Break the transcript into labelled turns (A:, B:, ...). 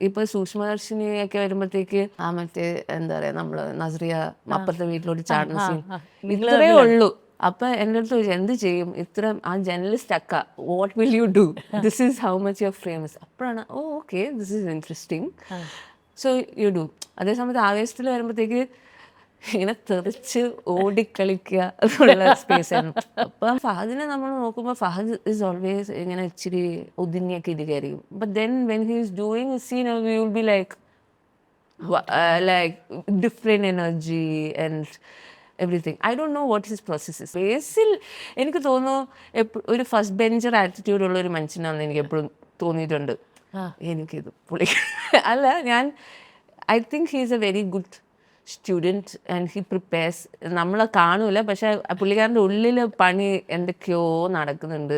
A: ഇപ്പൊ സൂക്ഷ്മദർശിനിയൊക്കെ വരുമ്പോഴത്തേക്ക് ആ മറ്റേ എന്താ പറയാ നമ്മള് നസ്രിയ അപ്പുറത്തെ വീട്ടിലോട്ട് ചാടുന്ന സീൻ ഇത്രേ ഉള്ളൂ. അപ്പൊ എൻ്റെ അടുത്ത് ചോദിച്ചു എന്ത് ചെയ്യും ഇത്ര ആ ജനറൽ സ്റ്റക്ക, what will you do, this is how much your frame is. അപ്പോഴാണ് oh okay this is interesting, so you do. അതേസമയത്ത് ആവേശത്തിൽ വരുമ്പോഴത്തേക്ക് ഇങ്ങനെ തെറിച്ച് ഓടിക്കളിക്കുക എന്നുള്ള സ്പേസ് ആയിരുന്നു. അപ്പം ഫഹദിനെ നമ്മൾ നോക്കുമ്പോൾ ഫഹദ് ഇസ് ഓൾവേസ് ഇങ്ങനെ ഇച്ചിരി ഒതുങ്ങിയൊക്കെ ഇരിക്കുകയായിരിക്കും. But then when he is doing scene you will be like different energy and everything. I don't know what his process is. Basil എനിക്ക് തോന്നുന്നു ഒരു ഫസ്റ്റ് ബെഞ്ചർ ആറ്റിറ്റ്യൂഡുള്ള ഒരു മനുഷ്യനാണെന്ന് എനിക്ക് എപ്പോഴും തോന്നിയിട്ടുണ്ട്. എനിക്കിത് പുള്ളി അല്ല, I think he is A very good student and he prepares. നമ്മളെ കാണൂല, പക്ഷെ പുള്ളിക്കാരൻ്റെ ഉള്ളിൽ പണി എന്തൊക്കെയോ നടക്കുന്നുണ്ട്.